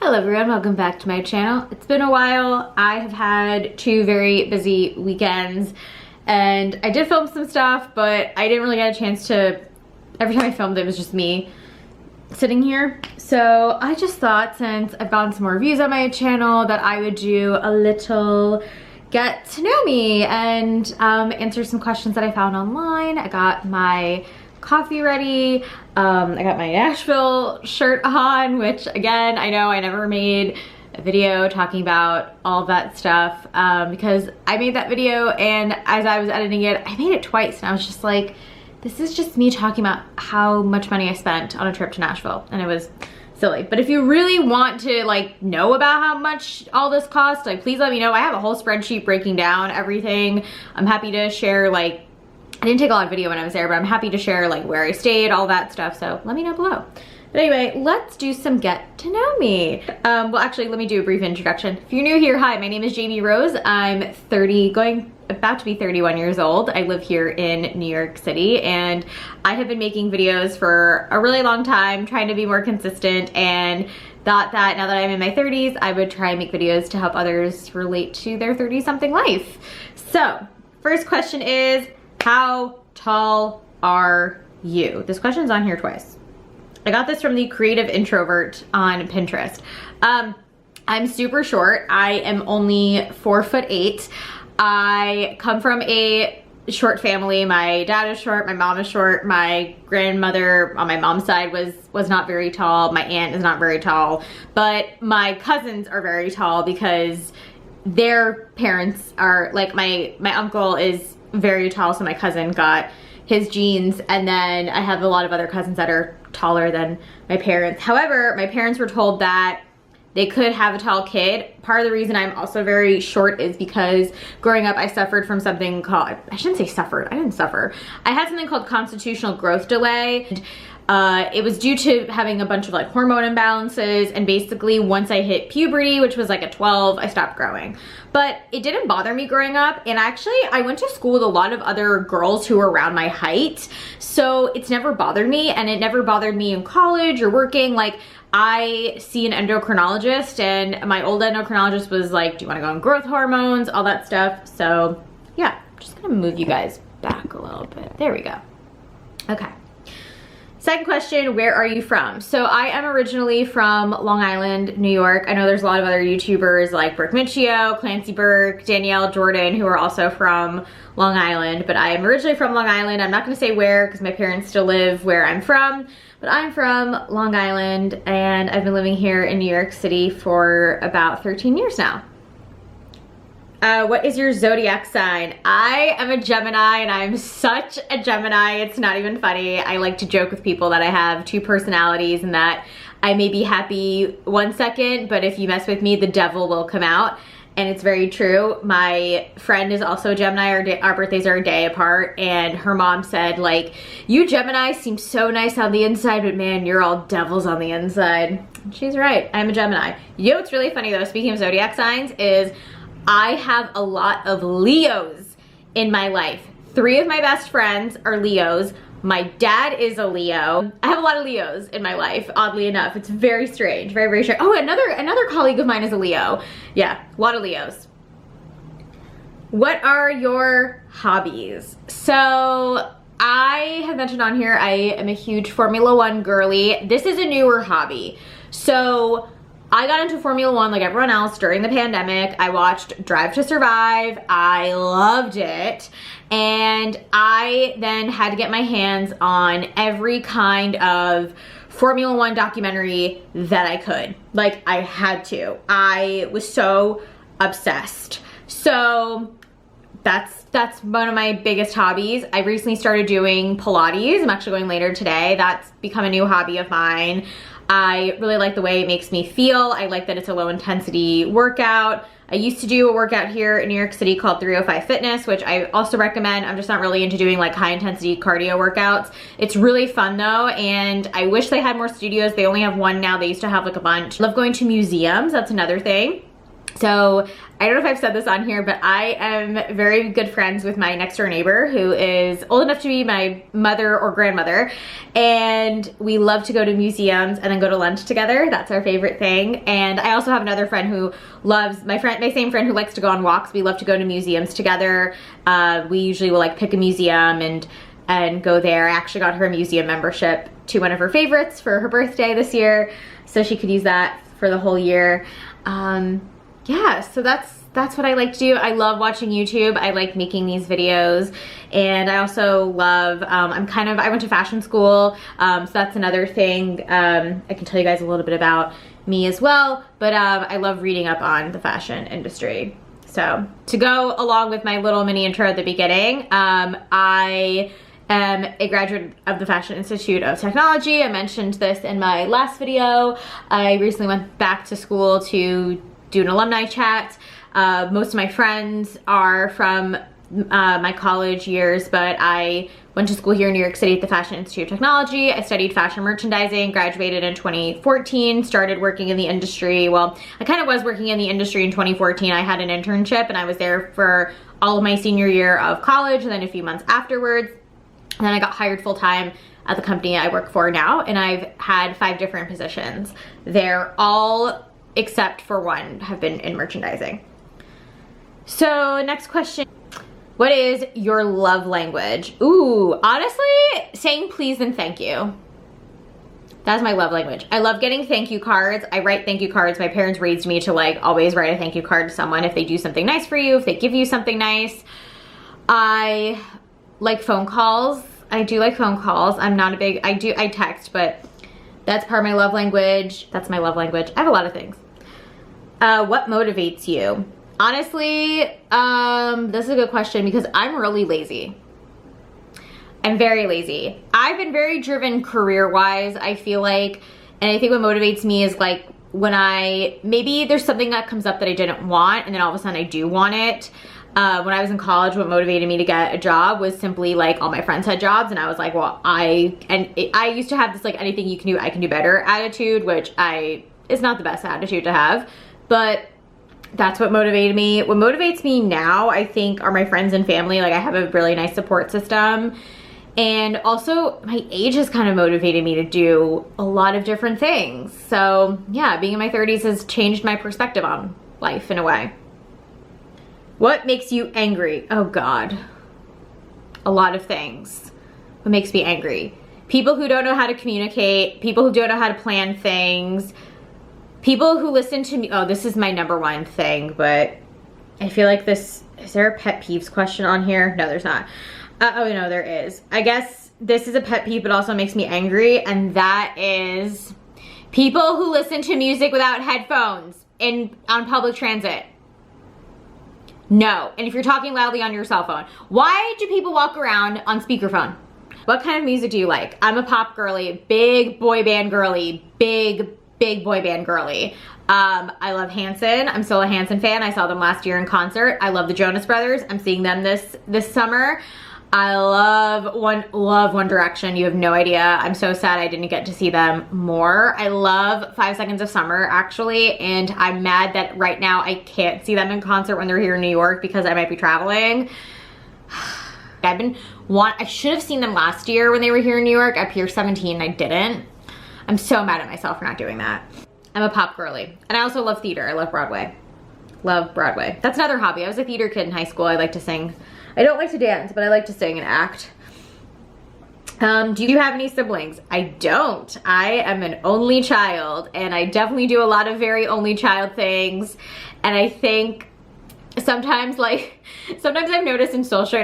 Hello everyone, welcome back to my channel. It's been a while. I have had 2 very busy weekends and I did film some stuff, but I didn't really get a chance to, every time I filmed it was just me sitting here. So I just thought, since I've gotten some more views on my channel, that I would do a little get to know me and answer some questions that I found online. I got my coffee ready. I got my Nashville shirt on, which again, I know I never made a video talking about all of that stuff because I made that video, and as I was editing it, I made it twice, and I was just like, this is just me talking about how much money I spent on a trip to Nashville, and it was silly. But if you really want to like know about how much all this cost, like please let me know. I have a whole spreadsheet breaking down everything. I'm happy to share, like, I didn't take a lot of video when I was there, but I'm happy to share like where I stayed, all that stuff, so let me know below. But anyway, let's do some get to know me. Well, actually, let me do a brief introduction. If you're new here, hi, my name is Jamie Rose. I'm about to be 31 years old. I live here in New York City, and I have been making videos for a really long time, trying to be more consistent, and thought that now that I'm in my 30s, I would try and make videos to help others relate to their 30-something life. So, first question is, how tall are you? This question's on here twice. I got this from the Creative Introvert on Pinterest. I'm super short. I am only 4'8". I come from a short family. My dad is short, my mom is short, my grandmother on my mom's side was not very tall, my aunt is not very tall, but my cousins are very tall because their parents are, like, my uncle is very tall, so my cousin got his genes, and then I have a lot of other cousins that are taller than my parents. However, my parents were told that they could have a tall kid. Part of the reason I'm also very short is because growing up I suffered from something called, I shouldn't say suffered, I didn't suffer. I had something called constitutional growth delay. It was due to having a bunch of like hormone imbalances, and basically once I hit puberty, which was like at 12, I stopped growing. But it didn't bother me growing up, and actually I went to school with a lot of other girls who were around my height, so it's never bothered me, and it never bothered me in college or working. Like, I see an endocrinologist, and my old endocrinologist was like, do you want to go on growth hormones, all that stuff. So yeah, I'm just gonna move you guys back a little bit. There we go. Okay. Second question, where are you from? So I am originally from Long Island, New York. I know there's a lot of other YouTubers like Brooke Miccio, Clancy Burke, Danielle Jordan, who are also from Long Island, but I am originally from Long Island. I'm not gonna say where because my parents still live where I'm from, but I'm from Long Island, and I've been living here in New York City for about 13 years now. What is your zodiac sign? I am a Gemini, and I'm such a Gemini, it's not even funny. I like to joke with people that I have 2 personalities, and that I may be happy one second, but if you mess with me, the devil will come out. And it's very true. My friend is also a Gemini. Our birthdays are a day apart, and her mom said, like, you Gemini seem so nice on the inside, but man, you're all devils on the inside. And she's right, I'm a Gemini. You know what's really funny though, speaking of zodiac signs, is I have a lot of Leos in my life. 3 of my best friends are Leos. My dad is a Leo. I have a lot of Leos in my life, oddly enough. It's very strange, very, very strange. Oh, another colleague of mine is a Leo. Yeah, a lot of Leos. What are your hobbies? So I have mentioned on here, I am a huge Formula 1 girly. This is a newer hobby. So I got into Formula 1 like everyone else during the pandemic. I watched Drive to Survive. I loved it. And I then had to get my hands on every kind of Formula 1 documentary that I could. Like, I had to. I was so obsessed. So that's one of my biggest hobbies. I recently started doing Pilates. I'm actually going later today. That's become a new hobby of mine. I really like the way it makes me feel. I like that it's a low intensity workout. I used to do a workout here in New York City called 305 Fitness, which I also recommend. I'm just not really into doing like high intensity cardio workouts. It's really fun though, and I wish they had more studios. They only have one now. They used to have like a bunch. Love going to museums. That's another thing. So I don't know if I've said this on here, but I am very good friends with my next door neighbor who is old enough to be my mother or grandmother. And we love to go to museums and then go to lunch together. That's our favorite thing. And I also have another friend who loves, my same friend who likes to go on walks. We love to go to museums together. We usually will like pick a museum and go there. I actually got her a museum membership to one of her favorites for her birthday this year, so she could use that for the whole year. Yeah, so that's what I like to do. I love watching YouTube. I like making these videos, and I also love, I went to fashion school, so that's another thing I can tell you guys a little bit about me as well, but I love reading up on the fashion industry. So to go along with my little mini intro at the beginning, I am a graduate of the Fashion Institute of Technology. I mentioned this in my last video. I recently went back to school to do an alumni chat. Most of my friends are from my college years, but I went to school here in New York City at the Fashion Institute of Technology. I studied fashion merchandising, graduated in 2014, started working in the industry. Well, I kind of was working in the industry in 2014. I had an internship and I was there for all of my senior year of college and then a few months afterwards. And then I got hired full-time at the company I work for now, and I've had 5 different positions. They're all, except for one, have been in merchandising. So next question, what is your love language? Ooh, honestly, saying please and thank you. That's my love language. I love getting thank you cards. I write thank you cards. My parents raised me to like always write a thank you card to someone if they do something nice for you, if they give you something nice. I like phone calls. I do like phone calls. I'm not a big, I text, but that's part of my love language. That's my love language. I have a lot of things. What motivates you? Honestly, this is a good question because I'm really lazy. I'm very lazy. I've been very driven career-wise, I feel like, and I think what motivates me is like when maybe there's something that comes up that I didn't want and then all of a sudden I do want it. When I was in college, what motivated me to get a job was simply like all my friends had jobs and I was like, well, I used to have this like anything you can do, I can do better attitude, which is not the best attitude to have, but that's what motivated me. What motivates me now, I think, are my friends and family. Like I have a really nice support system. And also my age has kind of motivated me to do a lot of different things. So yeah, being in my 30s has changed my perspective on life in a way. What makes you angry? Oh God, a lot of things. What makes me angry? People who don't know how to communicate, people who don't know how to plan things, people who listen to me. Oh, this is my number one thing, but I feel like is there a pet peeves question on here? No, there's not. Oh no, there is. I guess this is a pet peeve, but also makes me angry, and that is people who listen to music without headphones on public transit. No, and if you're talking loudly on your cell phone, why do people walk around on speakerphone? What kind of music do you like? I'm a pop girly, big boy band girly, big boy band girly. I love Hanson. I'm still a Hanson fan. I saw them last year in concert. I love the Jonas Brothers. I'm seeing them this summer. I love One Direction. You have no idea. I'm so sad I didn't get to see them more. I love 5 Seconds of Summer actually, and I'm mad that right now I can't see them in concert when they're here in New York because I might be traveling. I should have seen them last year when they were here in New York at Pier 17. I didn't. I'm so mad at myself for not doing that. I'm a pop girly, and I also love theater. I love Broadway. Love Broadway. That's another hobby. I was a theater kid in high school. I like to sing. I don't like to dance, but I like to sing and act. Do you have any siblings? I don't. I am an only child, and I definitely do a lot of very only child things. And I think sometimes I've noticed in social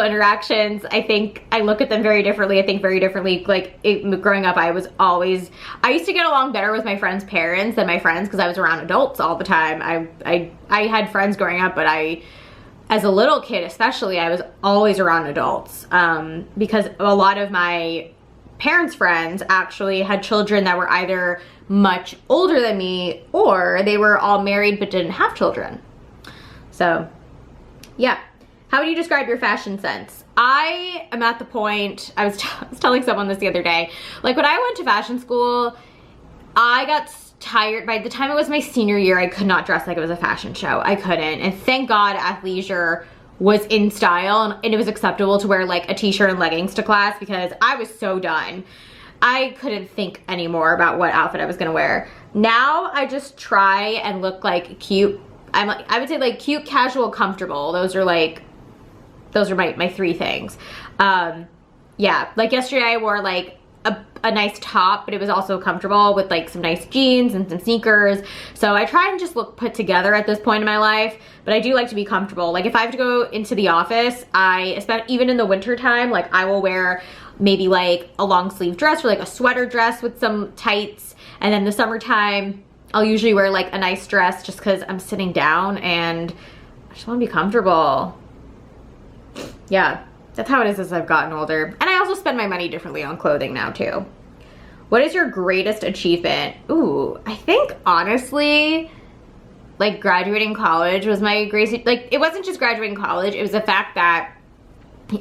interactions, I think I look at them very differently. I think very differently. Growing up, I used to get along better with my friends' parents than my friends because I was around adults all the time. I had friends growing up, but as a little kid especially, I was always around adults because a lot of my parents' friends actually had children that were either much older than me or they were all married but didn't have children. So yeah. How would you describe your fashion sense? I am at the point, I was telling someone this the other day, like when I went to fashion school, I got tired. By the time it was my senior year, I could not dress like it was a fashion show. I couldn't. And thank God athleisure was in style and it was acceptable to wear like a t-shirt and leggings to class, because I was so done. I couldn't think anymore about what outfit I was gonna wear. Now I just try and look like cute. I would say like cute, casual, comfortable. Those are my three things. Yeah, like yesterday I wore like a nice top, but it was also comfortable with like some nice jeans and some sneakers. So I try and just look put together at this point in my life, but I do like to be comfortable. Like if I have to go into the office, even in the winter time, like I will wear maybe like a long sleeve dress or like a sweater dress with some tights. And then the summertime, I'll usually wear like a nice dress just because I'm sitting down and I just want to be comfortable. Yeah. That's how it is as I've gotten older. And I also spend my money differently on clothing now too. What is your greatest achievement? Ooh, I think honestly, like graduating college was my greatest, like it wasn't just graduating college, it was the fact that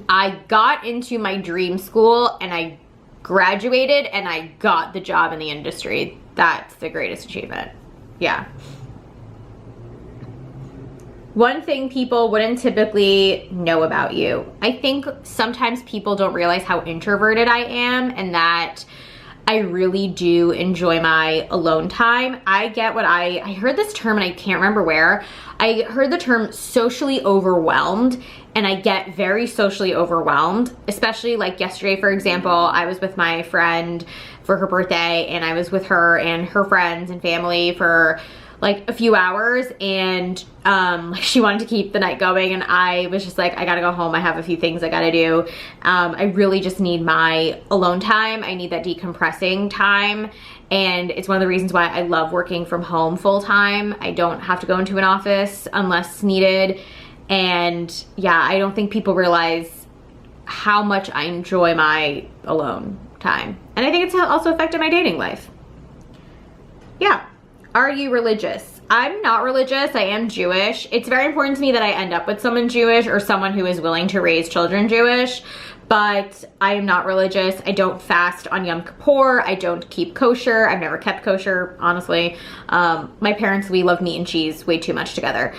I got into my dream school and I graduated and I got the job in the industry. That's the greatest achievement. Yeah. One thing people wouldn't typically know about you. I think sometimes people don't realize how introverted I am and that I really do enjoy my alone time. I get what I heard this term and I can't remember where. I heard the term socially overwhelmed, and I get very socially overwhelmed, especially like yesterday, for example, I was with my friend for her birthday and I was with her and her friends and family for like a few hours, and she wanted to keep the night going and I was just like, I gotta go home, I have a few things I gotta do. I really just need my alone time. I need that decompressing time, and it's one of the reasons why I love working from home full time. I don't have to go into an office unless needed. And yeah, I don't think people realize how much I enjoy my alone time. And I think it's also affected my dating life. Yeah. Are you religious? I'm not religious. I am Jewish. It's very important to me that I end up with someone Jewish or someone who is willing to raise children Jewish, but I am not religious. I don't fast on Yom Kippur. I don't keep kosher. I've never kept kosher, honestly. My parents, we love meat and cheese way too much together.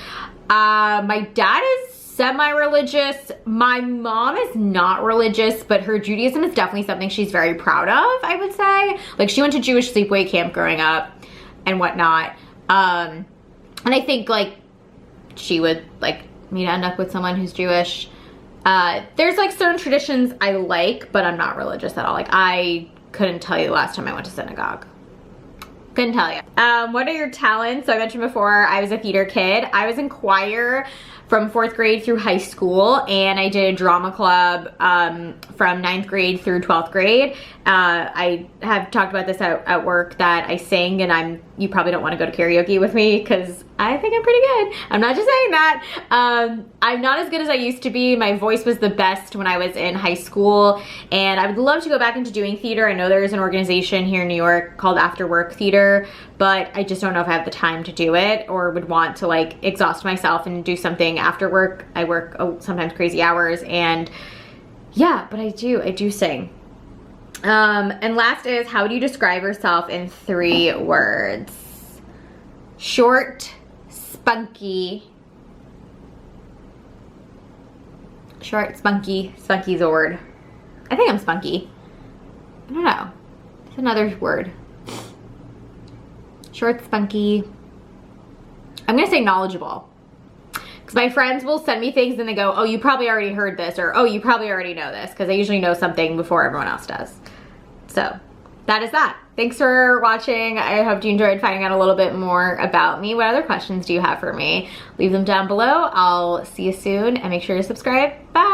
My dad is semi-religious. My mom is not religious, but her Judaism is definitely something she's very proud of, I would say. Like she went to Jewish sleepaway camp growing up and whatnot. And I think like she would like me to end up with someone who's Jewish. There's like certain traditions I like, but I'm not religious at all. Like I couldn't tell you the last time I went to synagogue. Couldn't tell you. What are your talents? So I mentioned before, I was a theater kid. I was in choir from 4th grade through high school, and I did a drama club from 9th grade through 12th grade. I have talked about this at work that I sing, and you probably don't want to go to karaoke with me because I think I'm pretty good. I'm not just saying that. I'm not as good as I used to be. My voice was the best when I was in high school, and I would love to go back into doing theater. I know there's an organization here in New York called After Work Theater, but I just don't know if I have the time to do it or would want to like exhaust myself and do something after work. I work sometimes crazy hours, and yeah, but I do sing. And last is, how do you describe yourself in 3 words? Short, spunky. Short, spunky. Spunky's a word. I think I'm spunky. I don't know. It's another word. Short, spunky. I'm gonna say knowledgeable. Because my friends will send me things and they go, oh, you probably already heard this, or oh, you probably already know this, because I usually know something before everyone else does. So that is that. Thanks for watching. I hope you enjoyed finding out a little bit more about me. What other questions do you have for me? Leave them down below. I'll see you soon, and make sure to subscribe. Bye.